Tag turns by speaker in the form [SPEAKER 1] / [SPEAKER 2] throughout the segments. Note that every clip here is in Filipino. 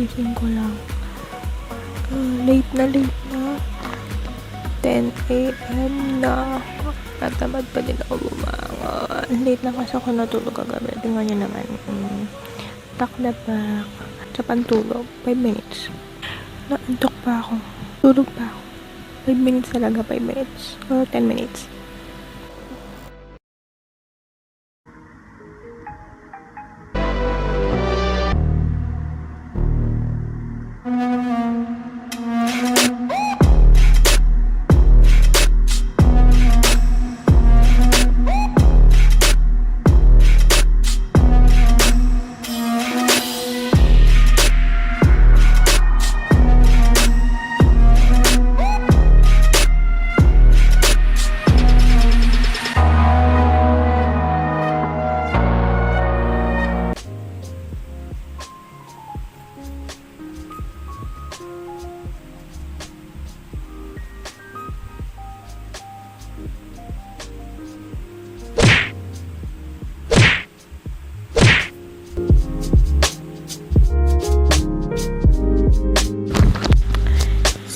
[SPEAKER 1] kagising ko lang. Late na. 10 a.m. na. Natamad pa din ako bumangon. Late na kasi ako natulog kagabi. Tingnan nyo naman. Back na back. Sa pantulog. 5 minutes. Naantok pa ako. Tulog pa ako. 5 minutes talaga. 5 minutes. Or 10 minutes.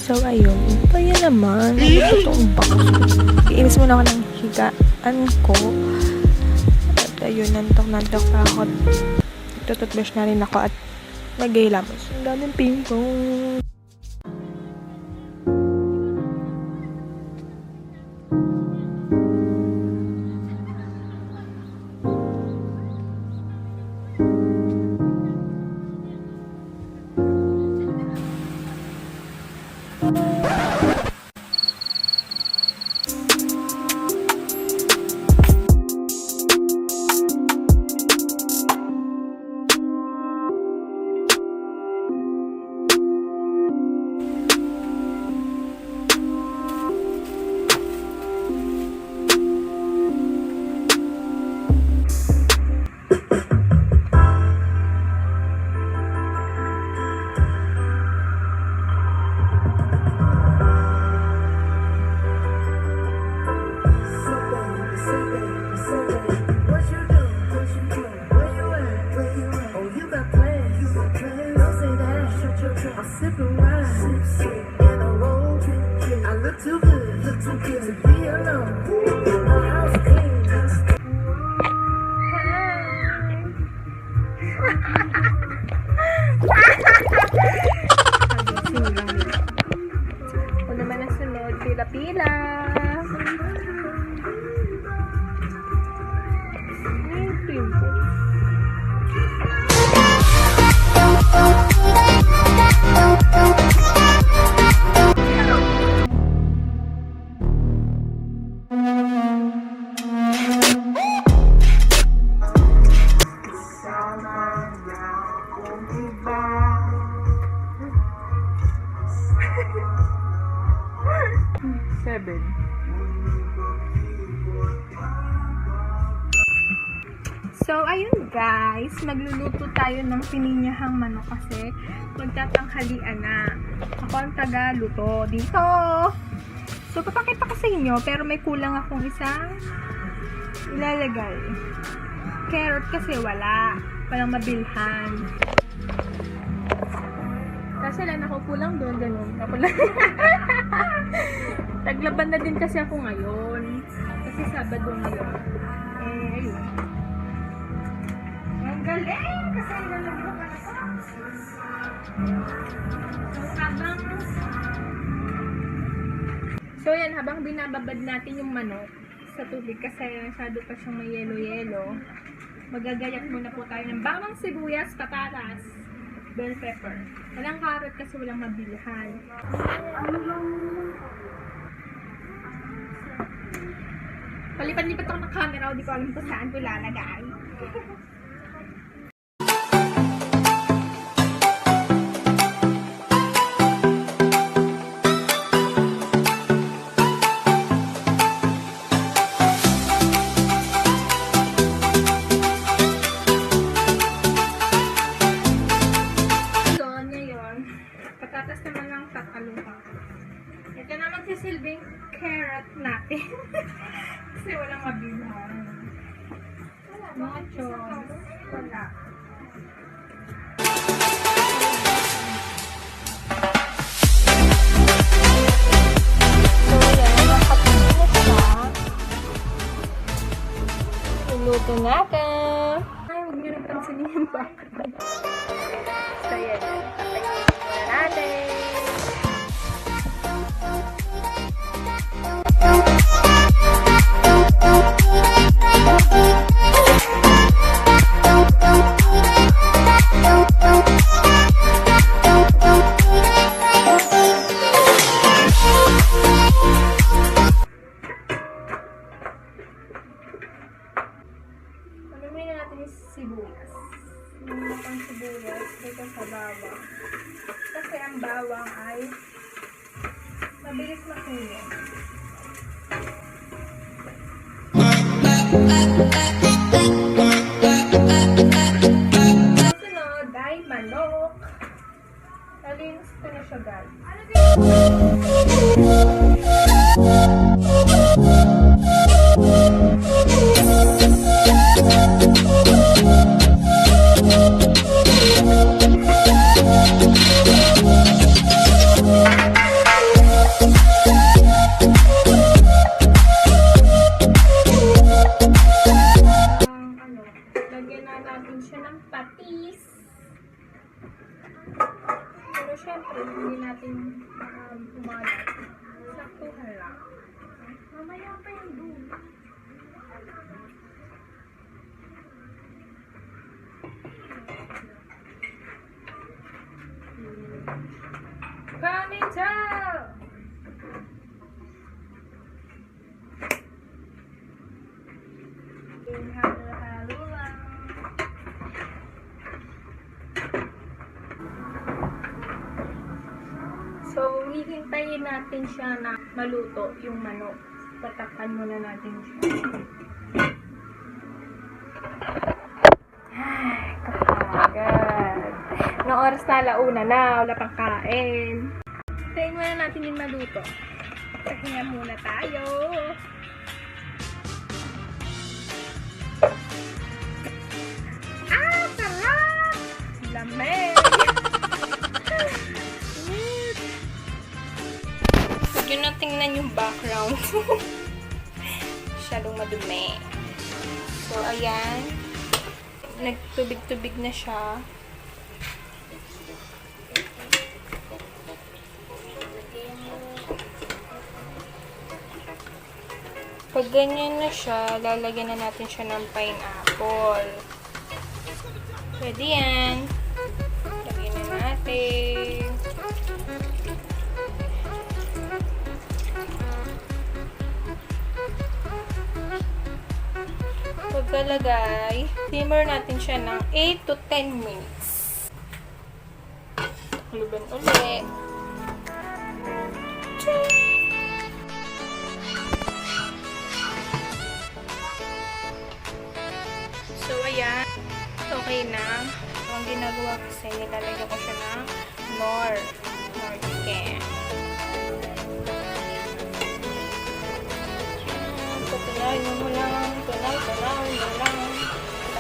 [SPEAKER 1] So, ayun. Ito yun naman. Ano itong box? Iinis muna ako ng higaan ko. At ayun, nantok pa ako. Tututbrush na rin ako at nag-hilamos. Ang daming pingpong. Too good to be alone. House clean. Ako naman ang sunod, pila-pila. So, ayun guys, magluluto tayo ng pininyahang manok kasi magtatanghalian na. Ako ang taga-luto dito. So, papakita ko sa inyo, pero may kulang akong isang ilalagay. Carrot kasi walang mabilhan. Kasi lang ako kulang doon, ganun. Taglaban na din kasi ako ngayon. Kasi Sabado ngayon. Ayun. Ang galing! Kasi lalagyan ko pa So, yan. Habang binababad natin yung manok sa tubig kasi masyado pa siyang may yelo-yelo, magagayak muna po tayo ng bawang sibuyas, patatas, bell pepper. Walang carrot kasi walang mabilhan. Palipat-lipat ako ng camera, hindi ko alam kung saan ko ilalagay. Patatas naman lang tataluha. Ito na magsisilbing carrot natin. Kasi walang mabilhan. Mga chos. Wala. Luluto na ka. Ay, huwag niyo nang pansinin yung background. So, yan. Patayin muna natin. Pagkamin na natin yung sibuyas. Yung pang sibuyas dito sa bawang. Kasi ang bawang ay mabilis makunin. Sunod ay manok. Nalinis ko na siya, guys. Lagyan na natin siya ng patis. Pero syempre, hindi natin umalat. Saktuhan lang. Mamaya pa yung doon. Paminta! Halo-halo lang. So, hihintayin natin siya na maluto yung manok. Tatakpan muna natin siya. Ay, kapagad. Noong oras na alauna na, wala pang kain. Hintayin muna natin yung maluto. Pahinga muna tayo. Lamig! Huwag yun na tingnan yung background. Masyadong madumi. So, ayan. Nagtubig-tubig na siya. Pag ganyan na siya, lalagyan na natin siya ng pineapple. Pwede yan. Lagyan na natin. Pagkalagay, simmer natin siya ng 8 to 10 minutes. Luban ulit. So, ayan. Okay na. Ang ginagawa kasi, nilalagyan ko siya ng Knorr chicken. Tutunaw mo lang. Tunaw mo lang.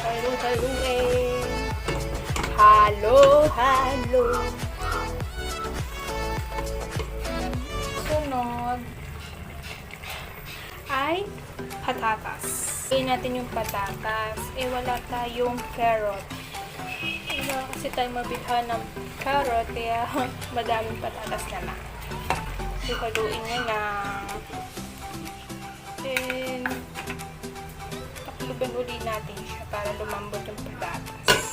[SPEAKER 1] Halo-haluin. Halo-halo. Sunod ay patatas. Gawin natin yung patatas. Wala tayong carrot. Wala kasi tayo mabilhan ng carrot, kaya madaming patatas na lang. So, haluin nyo lang. Then, takluban uli natin siya para lumambot yung patatas.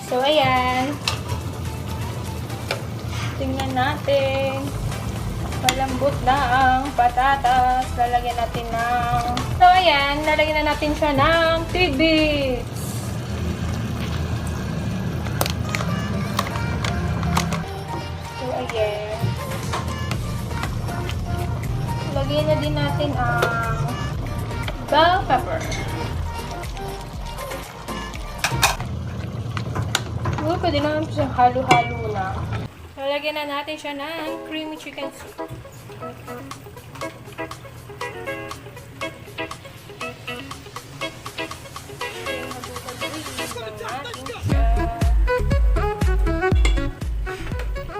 [SPEAKER 1] So, ayan. Tingnan natin. Malambot na ang patatas. Lalagyan natin ng... So, ayan. Lalagyan na natin siya ng tidbits. So, ayan. Lagyan na din natin ang bell pepper. Pwede naman siyang halo-halo na. Lalagyan na natin siya ng creamy chicken soup.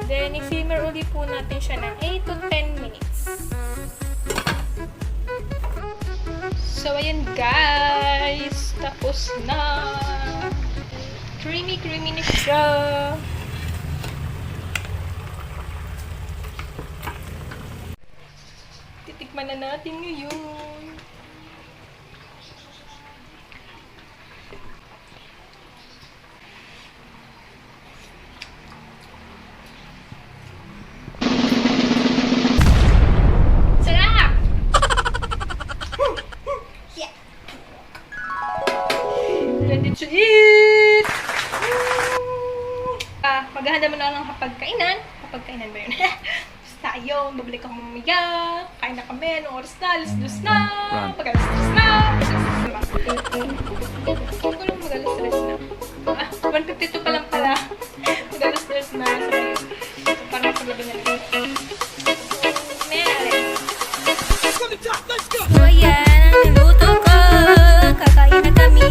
[SPEAKER 1] Then, i-simmer ulit po natin siya ng 8 to 10 minutes. So, ayan guys. Tapos na. Creamy na siya. Titikman na natin ngayon. Sarap! Yeah. Ready to eat! Maghahanda mo na ng hapagkainan. Hapagkainan ba yun? Basta yun, babalik ako mamaya. Kain na kami, anong oras na, alas-dos na. Mag-alas-dos na. Huwag ko lang mag-alas-dos na. 1:52 pa lang pala. Mag-alas-dos na. So, parang paglabi na lang.
[SPEAKER 2] So ayan, ang niluto ko. Kakain na kami.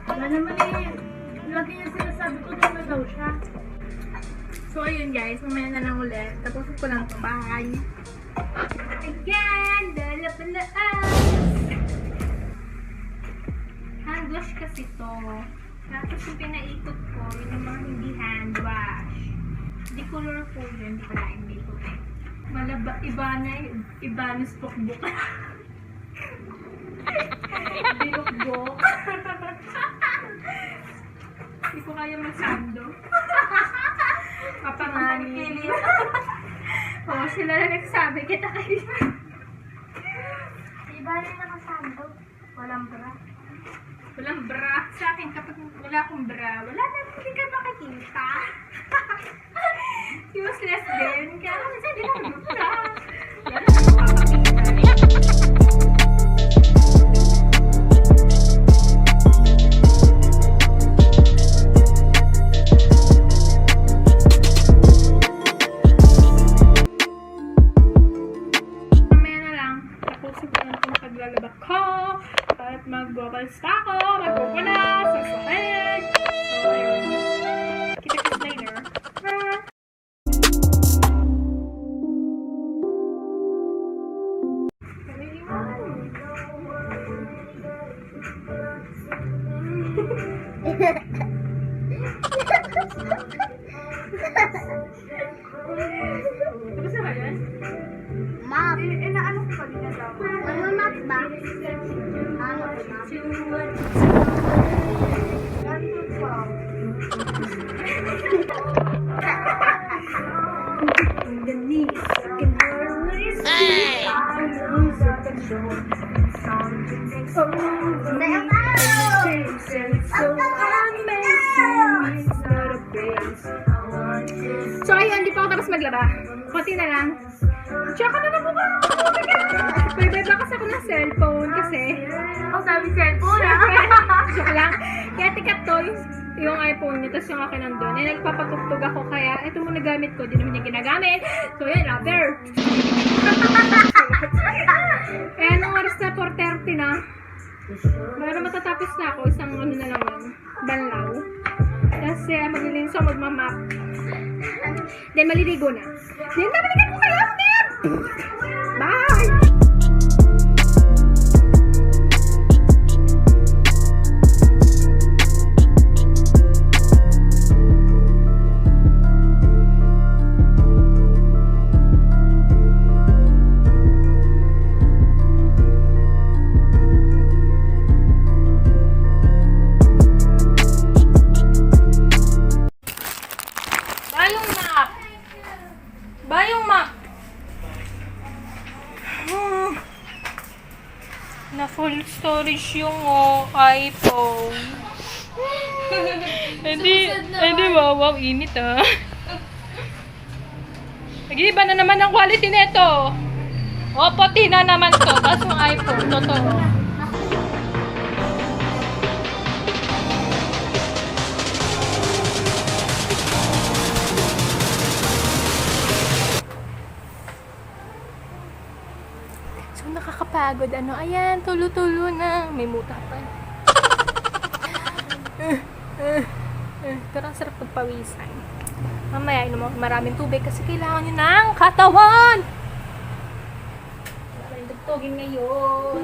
[SPEAKER 1] Wala naman eh. Lagi niya sinasabi ko na daw siya. So, ayun guys. Mamaya na lang ulit. Tapos ko lang ito. Bye! Again! Dalapalaan! Hand wash kasi to. Tapos yung pinaikot ko, yun yung mga hindi hand wash. Hindi colorful yun. Hindi pala hindi ko. Malaba, ibanus pokbok. Bilokbok. Hindi ko kaya magsando. Papangani. Oo, sila na nagsabi. Kita kayo.
[SPEAKER 2] Iba rin nakasando. Walang bra.
[SPEAKER 1] Walang bra. Sa akin, kapag wala akong bra, wala na, hindi ka makikita. Useless din. Kaya kami sa din ako bra. Wala na akong makakita. Mamaya na lang, tapusin ko lang itong paglalaba ko. At mag-bubbles pa ako, magpupunas, sasakit. So, ayun. Kita-kits later. Tapos na ba yan?
[SPEAKER 2] Map.
[SPEAKER 1] Naano ko pa din daw.
[SPEAKER 2] Ano map ba? Ano map?
[SPEAKER 1] So ayun, hindi pa ako tapos maglaba. Konti na lang. Tsaka na lang mukha. Oh my God! May beba kasi ako ng cellphone kasi.
[SPEAKER 2] Ang sabi cellphone
[SPEAKER 1] Joke lang. Kaya tikat to yung iPhone niya, tapos yung akin nandun. Eh, nagpapatugtog ako kaya ito muna gamit ko. Di naman niya ginagamit. So yan, rubber. Eh, anong oras na? 4:30 na. Pero matatapos na ako. Isang ano na lang yun. Banlaw. Kasi maglilinis ako, magmamap. Then maliligo na. Then babalikan ko kayo. Bye! Bayong map. Na full storage yung iPhone. Hindi wow, init ah. Nag-iba na naman ang quality nito. Puti na naman to. Tapos yung iPhone, totoo. So, nakakapagod. Ayan, tulo-tulo na. May muta pa. Pero ang sarap pagpawisan. Mamaya, inom ako maraming tubig kasi kailangan nyo ng katawan! Wala yung dugtugin ngayon.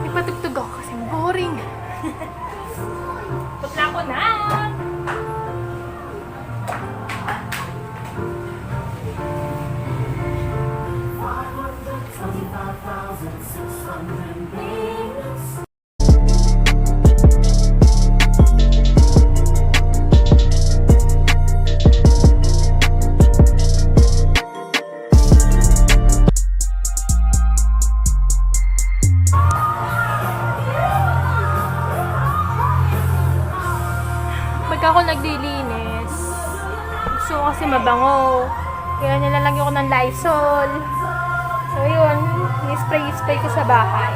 [SPEAKER 1] Ipatugtog ako kasi boring. Putla ko na! Pag ako naglilinis, gusto ko kasi mabango. Kaya nilalagyan ko ng Lysol. So yun, ni-spray ko sa bahay.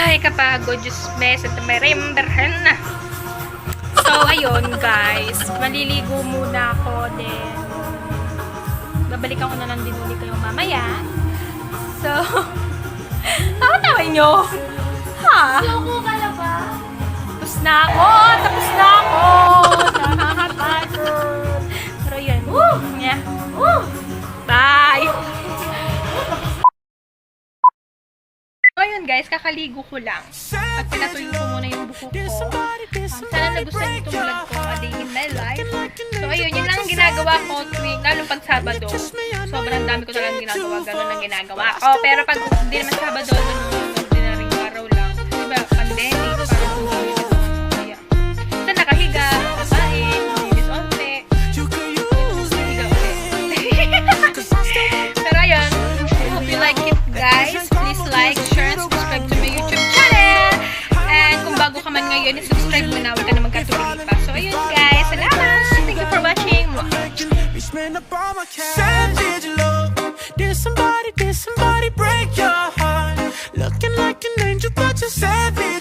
[SPEAKER 1] Ay, kapagod. Diyos me, Santa Maria Berhen na. So, ayun guys. Maliligo muna ako. Then, babalikan ko na lang din ulit kayo mamaya. So, tawa-tawa nyo. Ha?
[SPEAKER 2] Loko ka na ba?
[SPEAKER 1] Tapos na ako! Tapos na ako! Nakakapagod. Pero yun. Yeah. Bye! So, ayun guys, kakaligo ko lang. At pinatuyo ko muna yung buhok ko. Sana nagustuhan niyo itong vlog ko, A Day in My Life. So, ayun, yun lang ang ginagawa ko tuwing, lalo pag Sabado. Sobrang dami ko talagang ginagawa, ganun ang ginagawa ko. Pero pag hindi naman Sabado, ordinaryong araw lang. Diba, pandemic, parang buhay ito. Kaya, basta nakahiga, kakain, linis onte. Higa ulit. Pero ayun, hope you like it guys. Please like, share, and subscribe to my YouTube channel. And kung bago ka man ngayon, subscribe mo na. Huwag ka na magkatuloy pa. So, ayun guys. Salamat! Thank you for watching.
[SPEAKER 3] Did somebody break your heart? Looking like an angel, but you're savage.